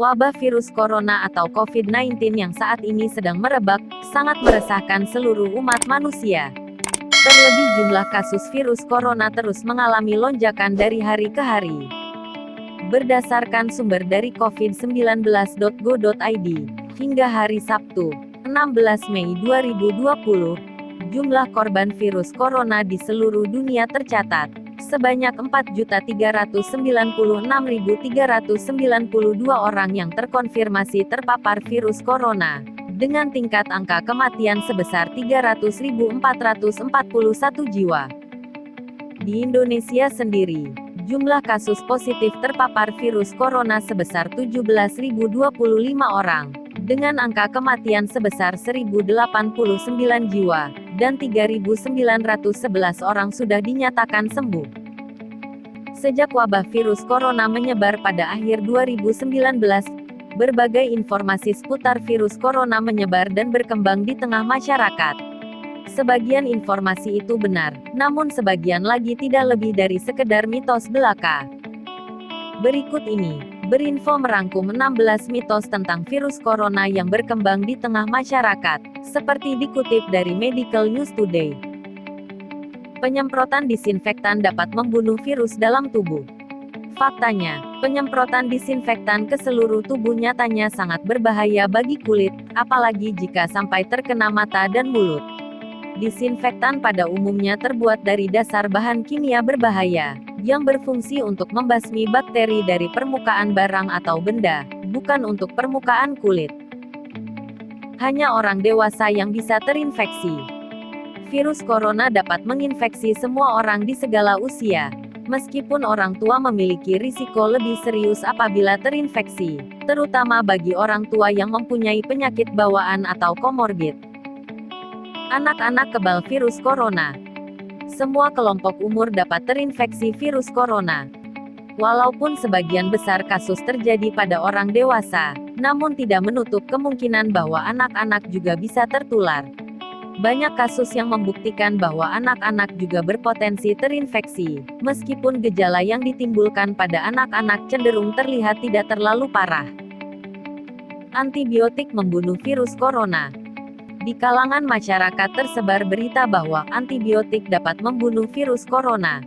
Wabah virus corona atau COVID-19 yang saat ini sedang merebak, sangat meresahkan seluruh umat manusia. Terlebih jumlah kasus virus corona terus mengalami lonjakan dari hari ke hari. Berdasarkan sumber dari covid19.go.id, hingga hari Sabtu, 16 Mei 2020, jumlah korban virus corona di seluruh dunia tercatat sebanyak 4.396.392 orang yang terkonfirmasi terpapar virus corona, dengan tingkat angka kematian sebesar 300.441 jiwa. Di Indonesia sendiri, jumlah kasus positif terpapar virus corona sebesar 17.025 orang, dengan angka kematian sebesar 1.089 jiwa, dan 3.911 orang sudah dinyatakan sembuh. Sejak wabah virus corona menyebar pada akhir 2019, berbagai informasi seputar virus corona menyebar dan berkembang di tengah masyarakat. Sebagian informasi itu benar, namun sebagian lagi tidak lebih dari sekedar mitos belaka. Berikut ini, Berinfo merangkum 16 mitos tentang virus corona yang berkembang di tengah masyarakat, seperti dikutip dari Medical News Today. Penyemprotan disinfektan dapat membunuh virus dalam tubuh. Faktanya, penyemprotan disinfektan ke seluruh tubuh nyatanya sangat berbahaya bagi kulit, apalagi jika sampai terkena mata dan mulut. Disinfektan pada umumnya terbuat dari dasar bahan kimia berbahaya, yang berfungsi untuk membasmi bakteri dari permukaan barang atau benda, bukan untuk permukaan kulit. Hanya orang dewasa yang bisa terinfeksi. Virus corona dapat menginfeksi semua orang di segala usia. Meskipun orang tua memiliki risiko lebih serius apabila terinfeksi, terutama bagi orang tua yang mempunyai penyakit bawaan atau komorbid. Anak-anak kebal virus corona. Semua kelompok umur dapat terinfeksi virus corona. Walaupun sebagian besar kasus terjadi pada orang dewasa, namun tidak menutup kemungkinan bahwa anak-anak juga bisa tertular. Banyak kasus yang membuktikan bahwa anak-anak juga berpotensi terinfeksi, meskipun gejala yang ditimbulkan pada anak-anak cenderung terlihat tidak terlalu parah. Antibiotik membunuh virus corona. Di kalangan masyarakat tersebar berita bahwa antibiotik dapat membunuh virus corona.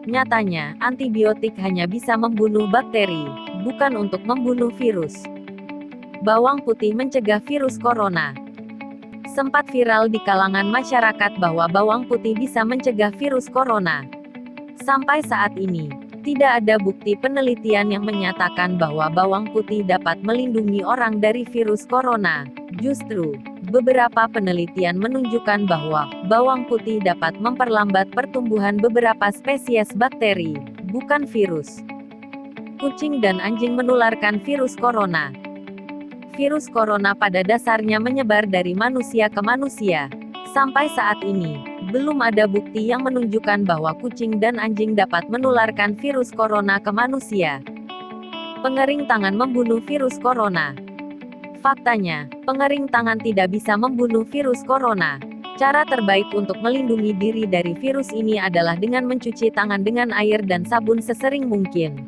Nyatanya, antibiotik hanya bisa membunuh bakteri, bukan untuk membunuh virus. Bawang putih mencegah virus corona. Sempat viral di kalangan masyarakat bahwa bawang putih bisa mencegah virus corona. Sampai saat ini, tidak ada bukti penelitian yang menyatakan bahwa bawang putih dapat melindungi orang dari virus corona. Justru, beberapa penelitian menunjukkan bahwa bawang putih dapat memperlambat pertumbuhan beberapa spesies bakteri, bukan virus. Kucing dan anjing menularkan virus corona. Virus corona pada dasarnya menyebar dari manusia ke manusia. Sampai saat ini, belum ada bukti yang menunjukkan bahwa kucing dan anjing dapat menularkan virus corona ke manusia. Pengering tangan membunuh virus corona. Faktanya, pengering tangan tidak bisa membunuh virus corona. Cara terbaik untuk melindungi diri dari virus ini adalah dengan mencuci tangan dengan air dan sabun sesering mungkin.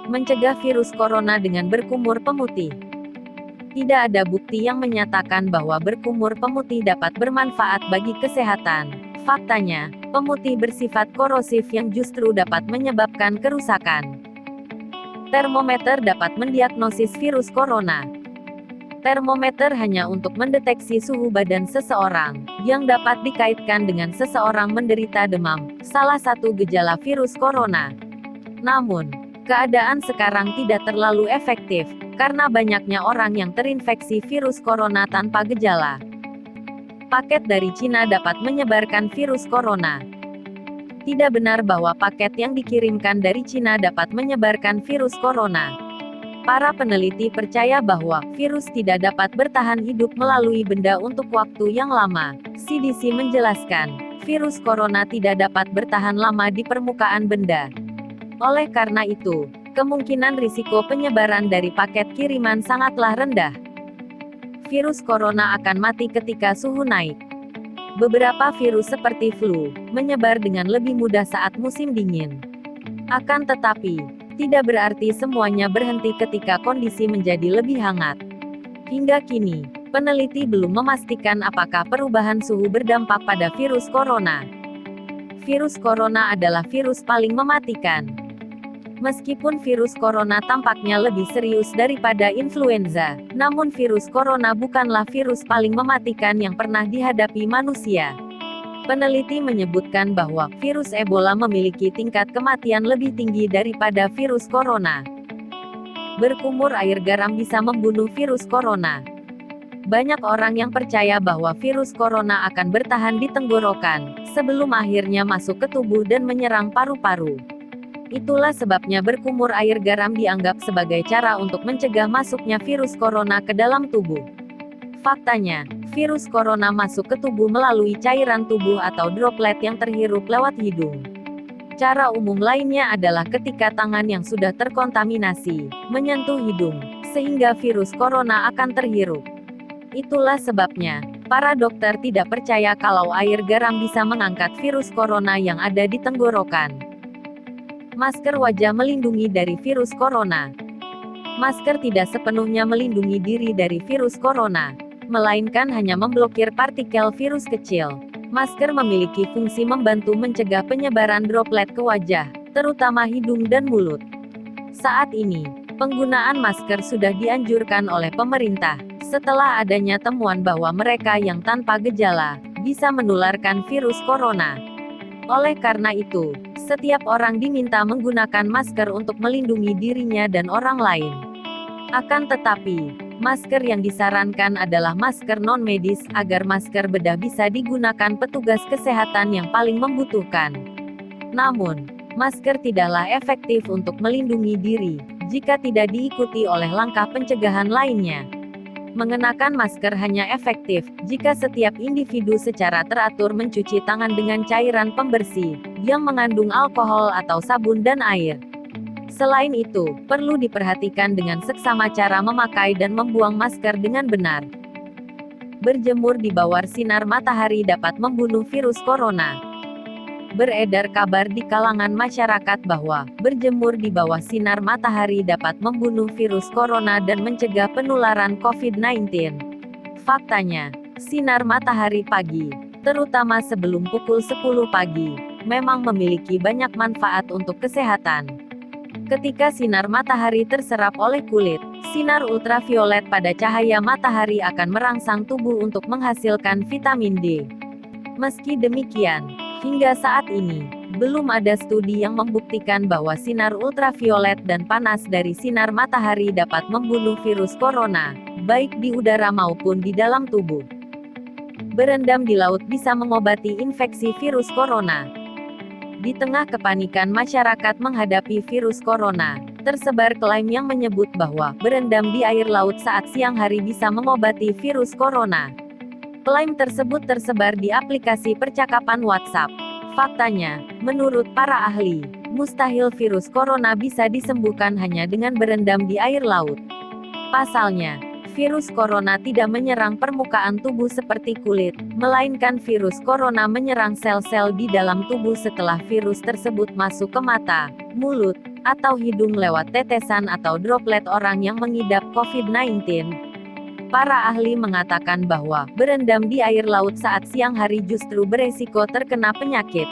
Mencegah virus corona dengan berkumur pemutih. Tidak ada bukti yang menyatakan bahwa berkumur pemutih dapat bermanfaat bagi kesehatan. Faktanya, pemutih bersifat korosif yang justru dapat menyebabkan kerusakan. Termometer dapat mendiagnosis virus corona. Termometer hanya untuk mendeteksi suhu badan seseorang, yang dapat dikaitkan dengan seseorang menderita demam, salah satu gejala virus corona. Namun, keadaan sekarang tidak terlalu efektif, karena banyaknya orang yang terinfeksi virus corona tanpa gejala. Paket dari Cina dapat menyebarkan virus corona. Tidak benar bahwa paket yang dikirimkan dari Cina dapat menyebarkan virus corona. Para peneliti percaya bahwa virus tidak dapat bertahan hidup melalui benda untuk waktu yang lama. CDC menjelaskan, virus corona tidak dapat bertahan lama di permukaan benda. Oleh karena itu, kemungkinan risiko penyebaran dari paket kiriman sangatlah rendah. Virus corona akan mati ketika suhu naik. Beberapa virus seperti flu menyebar dengan lebih mudah saat musim dingin. Akan tetapi, Tidak berarti semuanya berhenti ketika kondisi menjadi lebih hangat. Hingga kini, peneliti belum memastikan apakah perubahan suhu berdampak pada virus corona. Virus corona adalah virus paling mematikan. Meskipun virus corona tampaknya lebih serius daripada influenza, namun virus corona bukanlah virus paling mematikan yang pernah dihadapi manusia. Peneliti menyebutkan bahwa virus Ebola memiliki tingkat kematian lebih tinggi daripada virus corona. Berkumur air garam bisa membunuh virus corona. Banyak orang yang percaya bahwa virus corona akan bertahan di tenggorokan, sebelum akhirnya masuk ke tubuh dan menyerang paru-paru. Itulah sebabnya berkumur air garam dianggap sebagai cara untuk mencegah masuknya virus corona ke dalam tubuh. Faktanya, virus corona masuk ke tubuh melalui cairan tubuh atau droplet yang terhirup lewat hidung. Cara umum lainnya adalah ketika tangan yang sudah terkontaminasi menyentuh hidung, sehingga virus corona akan terhirup. Itulah sebabnya, para dokter tidak percaya kalau air garam bisa mengangkat virus corona yang ada di tenggorokan. Masker wajah melindungi dari virus corona. Masker tidak sepenuhnya melindungi diri dari virus corona, melainkan hanya memblokir partikel virus kecil. Masker memiliki fungsi membantu mencegah penyebaran droplet ke wajah, terutama hidung dan mulut. Saat ini, penggunaan masker sudah dianjurkan oleh pemerintah, setelah adanya temuan bahwa mereka yang tanpa gejala bisa menularkan virus corona. Oleh karena itu, setiap orang diminta menggunakan masker untuk melindungi dirinya dan orang lain. Akan tetapi, masker yang disarankan adalah masker non-medis agar masker bedah bisa digunakan petugas kesehatan yang paling membutuhkan. Namun, masker tidaklah efektif untuk melindungi diri jika tidak diikuti oleh langkah pencegahan lainnya. Mengenakan masker hanya efektif jika setiap individu secara teratur mencuci tangan dengan cairan pembersih yang mengandung alkohol atau sabun dan air. Selain itu, perlu diperhatikan dengan seksama cara memakai dan membuang masker dengan benar. Berjemur di bawah sinar matahari dapat membunuh virus corona. Beredar kabar di kalangan masyarakat bahwa berjemur di bawah sinar matahari dapat membunuh virus corona dan mencegah penularan COVID-19. Faktanya, sinar matahari pagi, terutama sebelum pukul 10 pagi, memang memiliki banyak manfaat untuk kesehatan. Ketika sinar matahari terserap oleh kulit, sinar ultraviolet pada cahaya matahari akan merangsang tubuh untuk menghasilkan vitamin D. Meski demikian, hingga saat ini, belum ada studi yang membuktikan bahwa sinar ultraviolet dan panas dari sinar matahari dapat membunuh virus corona, baik di udara maupun di dalam tubuh. Berendam di laut bisa mengobati infeksi virus corona. Di tengah kepanikan masyarakat menghadapi virus corona, tersebar klaim yang menyebut bahwa berendam di air laut saat siang hari bisa mengobati virus corona. Klaim tersebut tersebar di aplikasi percakapan WhatsApp. Faktanya, menurut para ahli, mustahil virus corona bisa disembuhkan hanya dengan berendam di air laut. Pasalnya, virus corona tidak menyerang permukaan tubuh seperti kulit, melainkan virus corona menyerang sel-sel di dalam tubuh setelah virus tersebut masuk ke mata, mulut, atau hidung lewat tetesan atau droplet orang yang mengidap COVID-19. Para ahli mengatakan bahwa berendam di air laut saat siang hari justru beresiko terkena penyakit.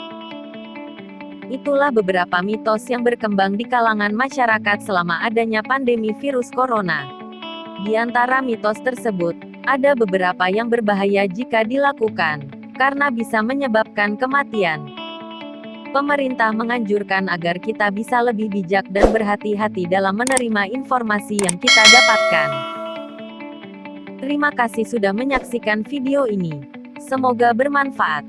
Itulah beberapa mitos yang berkembang di kalangan masyarakat selama adanya pandemi virus corona. Di antara mitos tersebut, ada beberapa yang berbahaya jika dilakukan, karena bisa menyebabkan kematian. Pemerintah menganjurkan agar kita bisa lebih bijak dan berhati-hati dalam menerima informasi yang kita dapatkan. Terima kasih sudah menyaksikan video ini. Semoga bermanfaat.